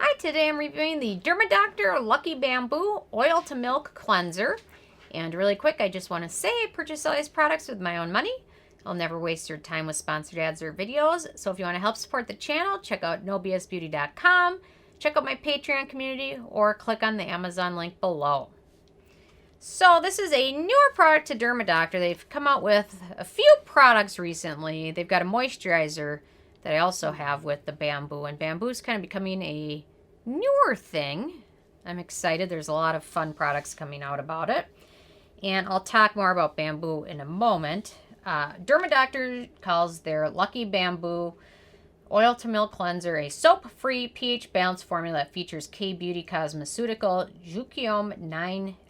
Hi, today I'm reviewing the Dermadoctor Lucky Bamboo Oil to Milk Cleanser. And really quick, I just want to say I purchase all these products with my own money. I'll never waste your time with sponsored ads or videos. So if you want to help support the channel, check out nobsbeauty.com, check out my Patreon community, or click on the Amazon link below. So this is a newer product to Dermadoctor. They've come out with a few products recently. They've got a moisturizer that I also have with the bamboo, and bamboo is kind of becoming a newer thing. I'm excited. There's a lot of fun products coming out about it, and I'll talk more about bamboo in a moment. Dermadoctor calls their Lucky Bamboo Oil to Milk Cleanser a soap-free, pH-balanced formula that features K-Beauty Cosmeceutical Jukyeom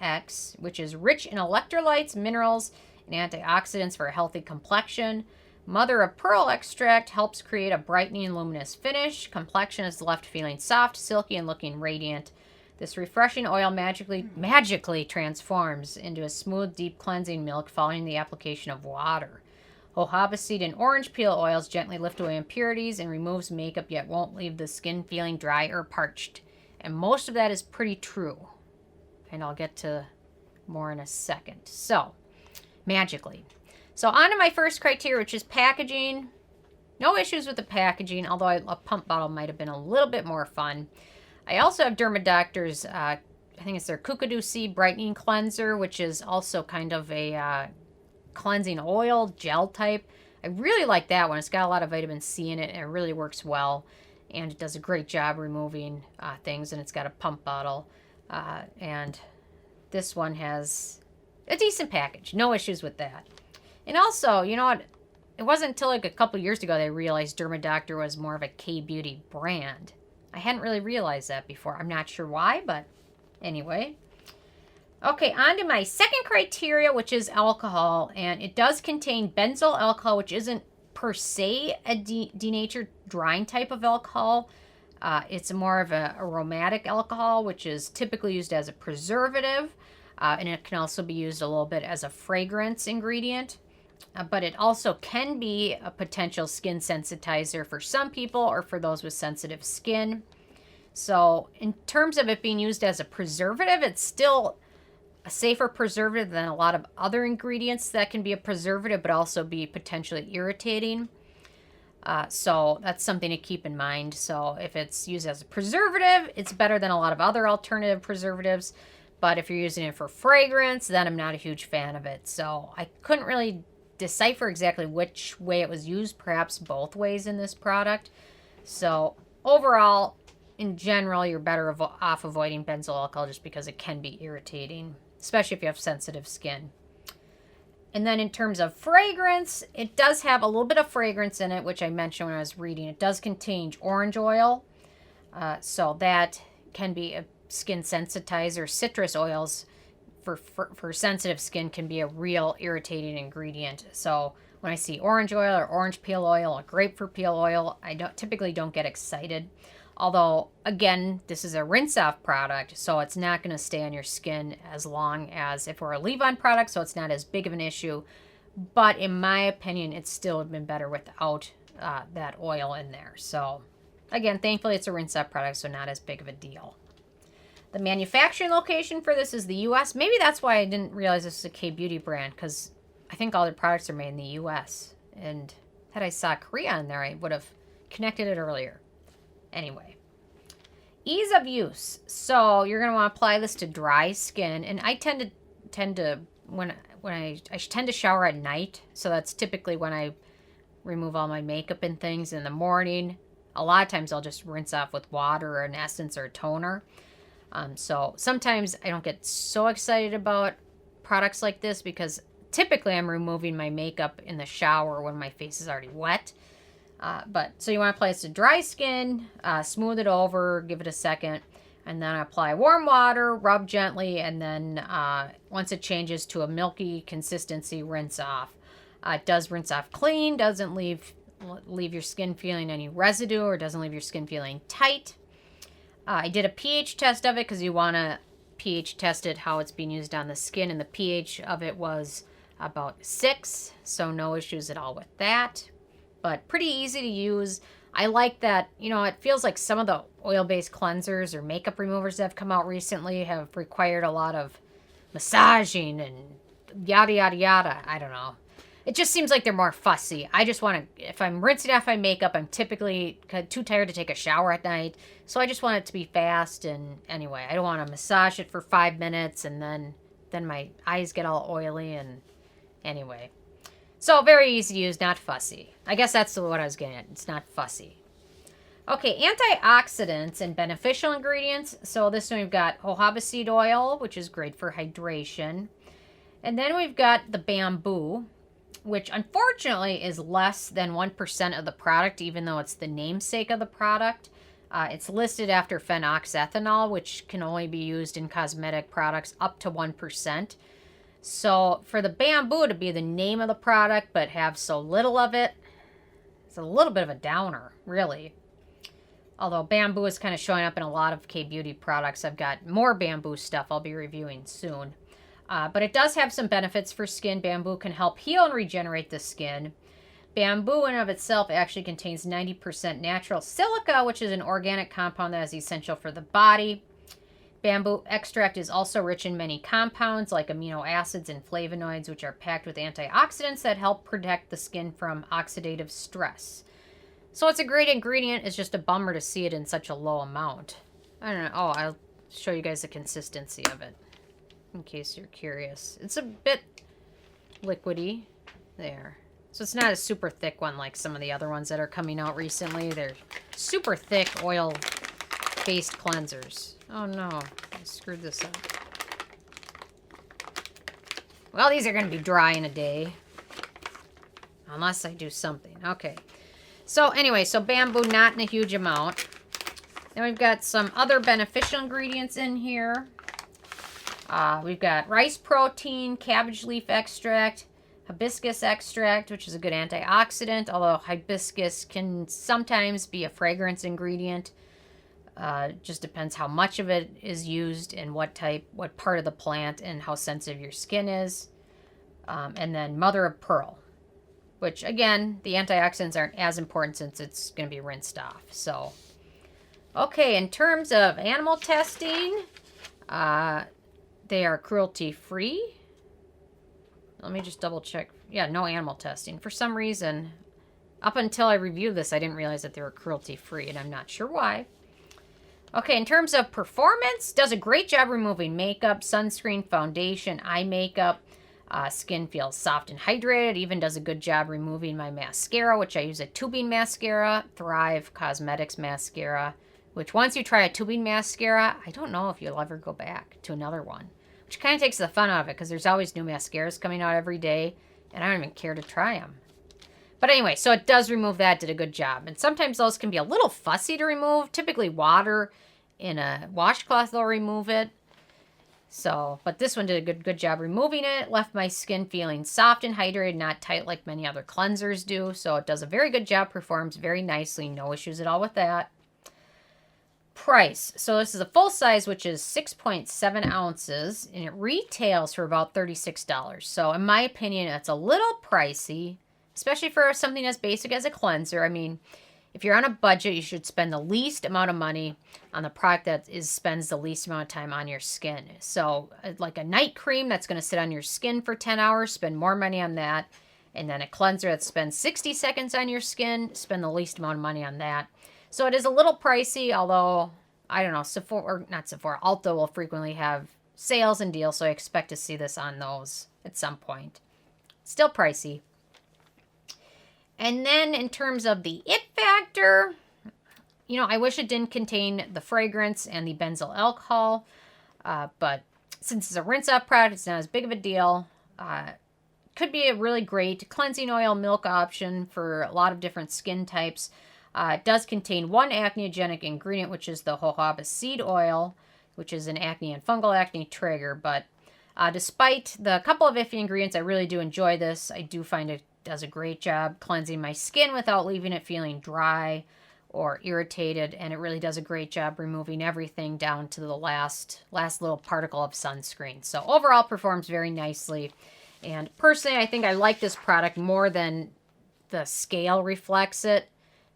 9X, which is rich in electrolytes, minerals, and antioxidants for a healthy complexion. Mother of pearl extract helps create a brightening, luminous finish. Complexion is left feeling soft, silky, and looking radiant. This refreshing oil magically transforms into a smooth, deep cleansing milk following the application of water. Jojoba seed and orange peel oils gently lift away impurities and removes makeup, yet won't leave the skin feeling dry or parched. And most of that is pretty true. And I'll get to more in a second. So, magically. So on to my first criteria, which is packaging. No issues with the packaging, although a pump bottle might have been a little bit more fun. I also have Dermadoctor's, I think it's their Kookadoo Seed Brightening Cleanser, which is also kind of a cleansing oil, gel type. I really like that one. It's got a lot of vitamin C in it, and it really works well. And it does a great job removing things, and it's got a pump bottle. And this one has a decent package. No issues with that. And also, you know what? It wasn't until like a couple years ago that I realized Dermadoctor was more of a K-Beauty brand. I hadn't really realized that before. I'm not sure why, but anyway. Okay, on to my second criteria, which is alcohol. And it does contain benzyl alcohol, which isn't per se a denatured drying type of alcohol. It's more of an aromatic alcohol, which is typically used as a preservative. And it can also be used a little bit as a fragrance ingredient. But it also can be a potential skin sensitizer for some people or for those with sensitive skin. So in terms of it being used as a preservative, it's still a safer preservative than a lot of other ingredients that can be a preservative but also be potentially irritating. So that's something to keep in mind. So if it's used as a preservative, it's better than a lot of other alternative preservatives. But if you're using it for fragrance, then I'm not a huge fan of it. So I couldn't really decipher exactly which way it was used, perhaps both ways in this product. So overall, in general, you're better off avoiding benzyl alcohol just because it can be irritating, especially if you have sensitive skin. And then in terms of fragrance, it does have a little bit of fragrance in it, which I mentioned when I was reading. It does contain orange oil, so that can be a skin sensitizer. Citrus oils for sensitive skin can be a real irritating ingredient. So when I see orange oil or orange peel oil or grapefruit peel oil, I typically don't get excited. Although, again, this is a rinse-off product, so it's not going to stay on your skin as long as if we're a leave-on product, so it's not as big of an issue. But in my opinion, it's still been better without that oil in there. So, again, thankfully it's a rinse-off product, so not as big of a deal. The manufacturing location for this is the U.S. Maybe that's why I didn't realize this is a K-Beauty brand, because I think all their products are made in the U.S. And had I saw Korea in there, I would have connected it earlier. Anyway, ease of use. So you're going to want to apply this to dry skin, and I tend to when I tend to shower at night, so that's typically when I remove all my makeup and things in the morning. A lot of times I'll just rinse off with water or an essence or a toner. So sometimes I don't get so excited about products like this because typically I'm removing my makeup in the shower when my face is already wet. So you want to apply this to dry skin, smooth it over, give it a second, and then apply warm water, rub gently, and then once it changes to a milky consistency, rinse off. It does rinse off clean, doesn't leave your skin feeling any residue, or doesn't leave your skin feeling tight. I did a pH test of it because you want to pH test it how it's being used on the skin, and the pH of it was about 6, so no issues at all with that. But pretty easy to use. I like that, you know, it feels like some of the oil-based cleansers or makeup removers that have come out recently have required a lot of massaging and yada, yada, yada. I don't know. It just seems like they're more fussy. I just want to, if I'm rinsing off my makeup, I'm typically too tired to take a shower at night. So I just want it to be fast. And anyway, I don't want to massage it for 5 minutes and then my eyes get all oily. And anyway. So very easy to use, not fussy. I guess that's what I was getting at. It's not fussy. Okay, antioxidants and beneficial ingredients. So this one we've got jojoba seed oil, which is great for hydration. And then we've got the bamboo, which unfortunately is less than 1% of the product, even though it's the namesake of the product. It's listed after phenoxyethanol, which can only be used in cosmetic products up to 1%. So for the bamboo to be the name of the product but have so little of it, it's a little bit of a downer, really. Although bamboo is kind of showing up in a lot of K-Beauty products. I've got more bamboo stuff I'll be reviewing soon. But it does have some benefits for skin. Bamboo can help heal and regenerate the skin. Bamboo in and of itself actually contains 90% natural silica, which is an organic compound that is essential for the body. Bamboo extract is also rich in many compounds like amino acids and flavonoids, which are packed with antioxidants that help protect the skin from oxidative stress. So it's a great ingredient. It's just a bummer to see it in such a low amount. I don't know. Oh, I'll show you guys the consistency of it in case you're curious. It's a bit liquidy there. So it's not a super thick one like some of the other ones that are coming out recently. They're super thick oil-based cleansers. Oh no, I screwed this up. Well, these are going to be dry in a day. Unless I do something. Okay. So anyway, so bamboo not in a huge amount. Then we've got some other beneficial ingredients in here. We've got rice protein, cabbage leaf extract, hibiscus extract, which is a good antioxidant, although hibiscus can sometimes be a fragrance ingredient. Just depends how much of it is used and what part of the plant and how sensitive your skin is. And then mother of pearl, which again, the antioxidants aren't as important since it's going to be rinsed off. So, okay, in terms of animal testing, they are cruelty-free. Let me just double check. Yeah, no animal testing. For some reason, up until I reviewed this, I didn't realize that they were cruelty-free, and I'm not sure why. Okay, in terms of performance, does a great job removing makeup, sunscreen, foundation, eye makeup. Skin feels soft and hydrated. Even does a good job removing my mascara, which I use a tubing mascara, Thrive Cosmetics mascara, which once you try a tubing mascara, I don't know if you'll ever go back to another one, which kind of takes the fun out of it because there's always new mascaras coming out every day, and I don't even care to try them. But anyway, so it does remove that, did a good job. And sometimes those can be a little fussy to remove. Typically water in a washcloth will remove it. So, but this one did a good job removing it. Left my skin feeling soft and hydrated, not tight like many other cleansers do. So it does a very good job, performs very nicely. No issues at all with that. Price. So this is a full size, which is 6.7 ounces, and it retails for about $36. So in my opinion, it's a little pricey, especially for something as basic as a cleanser. I mean, if you're on a budget, you should spend the least amount of money on the product that spends the least amount of time on your skin. So like a night cream that's going to sit on your skin for 10 hours, spend more money on that. And then a cleanser that spends 60 seconds on your skin, spend the least amount of money on that. So it is a little pricey, although, I don't know, Sephora, or not Sephora, Ulta will frequently have sales and deals, so I expect to see this on those at some point. Still pricey. And then in terms of the it factor, you know, I wish it didn't contain the fragrance and the benzyl alcohol, but since it's a rinse-off product, it's not as big of a deal. Could be a really great cleansing oil milk option for a lot of different skin types. It does contain one acneogenic ingredient, which is the jojoba seed oil, which is an acne and fungal acne trigger. But despite the couple of iffy ingredients, I really do enjoy this. I do find it does a great job cleansing my skin without leaving it feeling dry or irritated, and it really does a great job removing everything down to the last little particle of sunscreen. So overall, performs very nicely. And personally, I think I like this product more than the scale reflects it,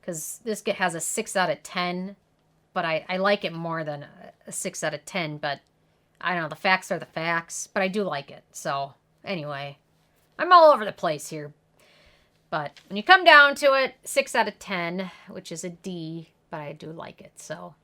because this has a 6 out of 10, but I like it more than a 6 out of 10, but I don't know, the facts are the facts, but I do like it. So anyway, I'm all over the place here. But when you come down to it, 6 out of 10, which is a D, but I do like it. So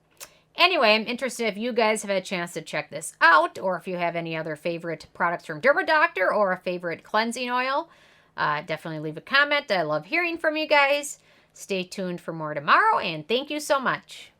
anyway, I'm interested if you guys have had a chance to check this out, or if you have any other favorite products from Dermadoctor or a favorite cleansing oil. Definitely leave a comment. I love hearing from you guys. Stay tuned for more tomorrow, and thank you so much.